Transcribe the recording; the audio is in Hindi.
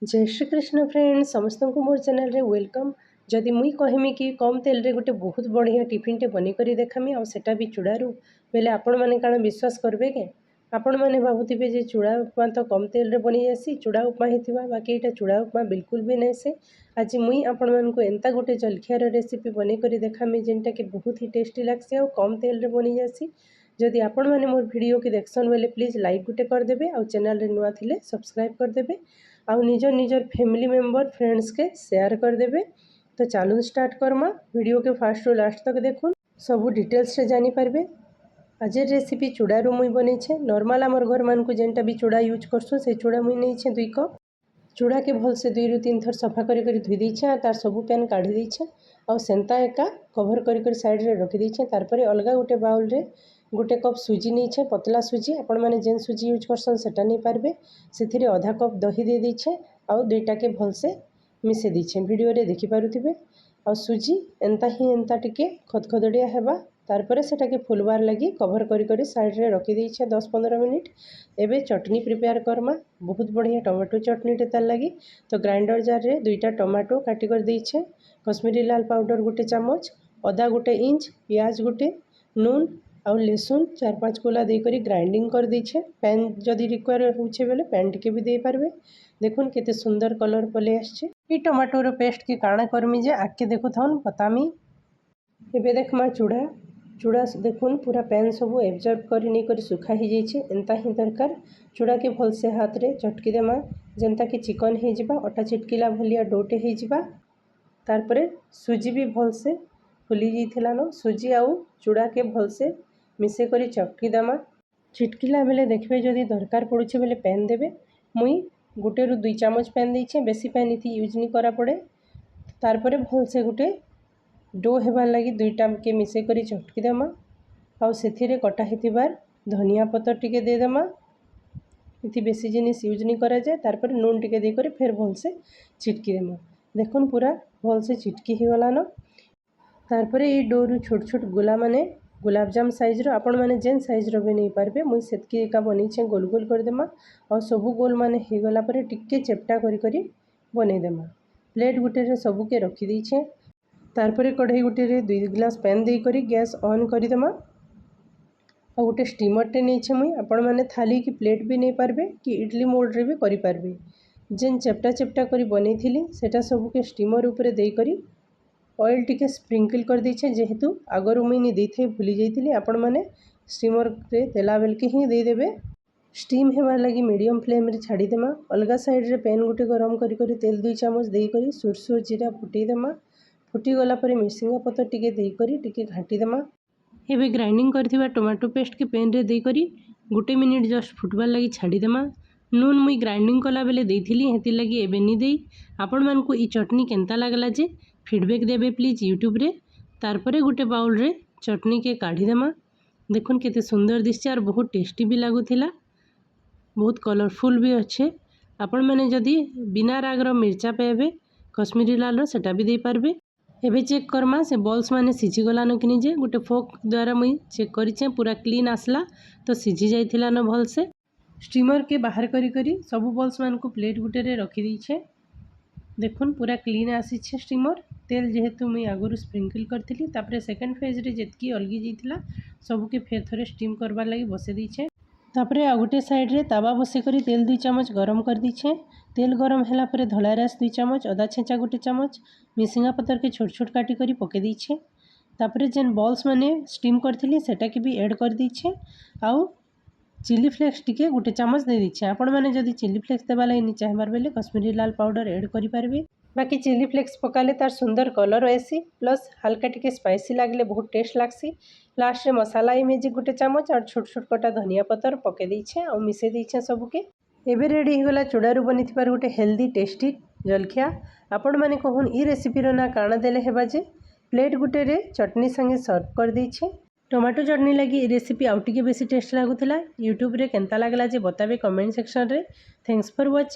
जय श्री कृष्ण फ्रेंड समस्त को मोर चैनल रे वेलकम। जदि मुई कहमी कि कम तेल रे गोटे बहुत बढ़िया टिफिन टे बनी करी देखामी आ सेटा भी चूड़ारू बेले आपण माने काना विश्वास करबे के आपण माने भाबुथिबे जे चूड़ा उपमा तो कम तेल रे बनी जासी चूड़ा उपमा हेतिबा बाकी एटा चूड़ा उपमा बिल्कुल भी नै से। आज मुई आपण मान को एंता गोटे जलखिया रेसिपी बनी करी देखामी जेनटा कि बहुत ही टेस्टी लागसी आ कम तेल रे बनी जासी। जदि आपण माने मोर वीडियो के देखसन बेले प्लीज लाइक गुटे कर देबे आ चैनल रे नुआ थिले सब्सक्राइब कर देबे आ निजर निजर फैमिली मेंबर फ्रेंड्स के शेयर कर देबे। तो चलो स्टार्ट करमा वीडियो के फास्ट रू लास्ट तक देखुन सबू डिटेल्स रे जानी पारबे। आज रेसिपी चूड़ारू मुई बनै छे नॉर्मल आमर घर मान को जेनटा भी चूड़ा यूज करसु से चूड़ा मुई नै छे 2 कप चूड़ा के भल से 2 ରୁ 3 थर सफा करी धुई देछे आ तार सबू पेन काढ़ी देछे आ सेंता एका कवर करी साइड रे रखी देछे। तार परे अलगा गोटे बाउल रे गोटे कप सुजी नहीं छे पतला सुजी आपण माने जेन सुजी यूज करसन सेटा नहीं पारबे सेथिरे आधा कप दही दे देछे आ दुईटा के भल से मिसे देछे वीडियो रे देखि पारुथिबे आ सुजी एंता ही एंता टिके खदखदड़िया हेबा तार परे सेटा के फुलबार लगी कवर करी साइड रे रखी देछे 10-15 मिनिट। एबे चटनी प्रिपेयर करमा बहुत बढ़िया टमाटो चटनी टे तार लगी तो ग्राइंडर जार रे 2टा टमाटो काटी कर देछे कश्मीरी लाल पाउडर गोटे चामच अदा गोटे इंच प्याज गोटे नून आउ लहसुन 4-5 कोला देकर ग्राइंडिंग कर देछे। पैन जदि रिक्वायर होछे बेले पैन टिके भी दे पारबे। देखुन केते सुंदर कलर पले आछे ई टमाटोर पेस्ट के काणा करमी जे आके देखु थाउन बतामी। एबे देखमा चूड़ा चूड़ा देखुन पूरा पैन सब एब्जॉर्ब करी नहीं करी सुखा ही जाइछे एंता ही दरकार चूड़ा के भल से हाथ रे चटकी देमा जेंता कि चिकन हे जिबा अटा चिटकीला भलिया डोटे हे जिबा। तार परे सुजी भी भल से फुली जाइथिला न सुजी आउ चूड़ा के भल से मिसे करी चटकी देमा चिटकीला बेले देखबे जदि दरकार पड़ुछे बेले पैन देबे मुई 1 ରୁ 2 चामच पैन देछे बेसी पैन इथि यूज नहीं करा पड़े। तार परे भल से गोटे डो हेबार लगी 2टा के मिसे करी चटकी देमा आउ सेथिरे कटा हेतिबार धनिया पत्तर टिके दे देमा इथि बेसी जिनिस यूज नहीं करा जाए। तार परे नून टिके दे करी फेर भल से चिटकी देमा देखुन पूरा भल से चिटकी ही गला न। तार परे ई डो रु छोट छोट गोला माने गुलाबजाम साइज रो आपण माने जेन साइज रो भी नहीं पारबे मुई सेतकी एका बनै छे गोल गोल कर देमा और सबु गोल माने हे गला परे टिके चेपटा करी बनै देमा। प्लेट गुटे रे सबु के रखी दी छे तार परे कढ़ाई गुटे रे 2 ग्लास पैन दे करी गैस ऑन कर देमा आ गोटे स्टीमर टे नहीं छे मुई आपण माने थाली की प्लेट भी नहीं पारबे कि इडली मोड रे भी करि पारबे जेन चेपटा चेपटा करी बनै थिली सेटा सबु के स्टीमर ऊपर दे करी ऑयल टिके स्प्रिंकल कर देछे जेहेतु आगर मुई नहीं देथे भूली जाइथिली आपण माने स्टीमर रे देला बेल के ही दे देबे। स्टीम हेबार लगी मीडियम फ्लेम रे छाड़ी देमा अलगा साइड रे पैन गुटे गरम करी तेल 2 चामच दे करी सुरसो जीरा फुटी देमा फुटी गला परे मिसिंगा पत्तर टिके दे करी टिके घाटी देमा। एबे ग्राइंडिंग करथिबा टमाटो पेस्ट के पैन रे दे करी 1 मिनिट जस्ट फुटबार लगी छाड़ी देमा। नून मुई ग्राइंडिंग कला बेले देथिली हेति लगी एबे नहीं देई आपण मान को ई चटनी केनता लागला जे फीडबैक देबे प्लीज यूट्यूब रे। तार परे गुटे बाउल रे चटनी के काढ़ी देमा देखुन केते सुंदर दिसचे और बहुत टेस्टी भी लागुथिला बहुत कलरफुल भी अच्छे। आपण माने जदि बिना रागर मिर्चा पेबे कश्मीरी लाल रो सेटा भी दे पारबे। एबे चेक करमा से बॉल्स माने सिझी गला न कि जे गोटे फोक द्वारा मुई चेक करिछे पूरा क्लीन आसला तो सिझी जाइथिला न भल से। स्टीमर के बाहर करी सबु बॉल्स मान को प्लेट गुटे रे रखी दीछे देखुन पूरा क्लीन आसी छे स्टीमर तेल जेहेतु मुई आगुरु स्प्रिंकल करथिली तापरे सेकंड फेज रे जेतकी अलगी जाइथिला सबु के फेर थरे स्टीम करबार लगी बसे दीछे। तापरे आ गोटे साइड रे तावा बसे करी तेल 2 चामच गरम कर दीछे तेल गरम हैला परे धला रास 2 चामच अदा छेचा गोटे चामच मिसिंगा पत्तर के छोट छोट काटी करी पके दीछे। तापरे जेन बॉल्स माने स्टीम करथिली सेटा के भी ऐड कर दीछे आउ चिली फ्लेक्स टिके गोटे चामच दे दीछे आपण माने जदि चिली फ्लेक्स देबा लागि चाहबार बेले कश्मीरी लाल पाउडर ऐड करि पारबे बाकी चिली फ्लेक्स पकाले तार सुंदर कलर आसी प्लस हल्का टिके स्पाइसी लागले बहुत टेस्ट लागसी। लास्ट रे मसाला इमेज गोटे चामच और छोट छोट कटा धनिया पत्तर पके दीछे और मिसे दीछे सबु के। एबे रेडी हो गला चूड़ारू बनिथिबार गोटे हेल्दी टेस्टी जलखिया आपण माने कहून ई रेसिपी रो ना काना देले हेबा जे प्लेट गुटे रे चटनी संगे सर्व कर दीछे। टमाटो चटनी लगी ई रेसिपी आउ टिके बेसी टेस्ट लागुथिला यूट्यूब रे केनता लागला जे बताबे कमेंट सेक्शन रे। Thanks for watching.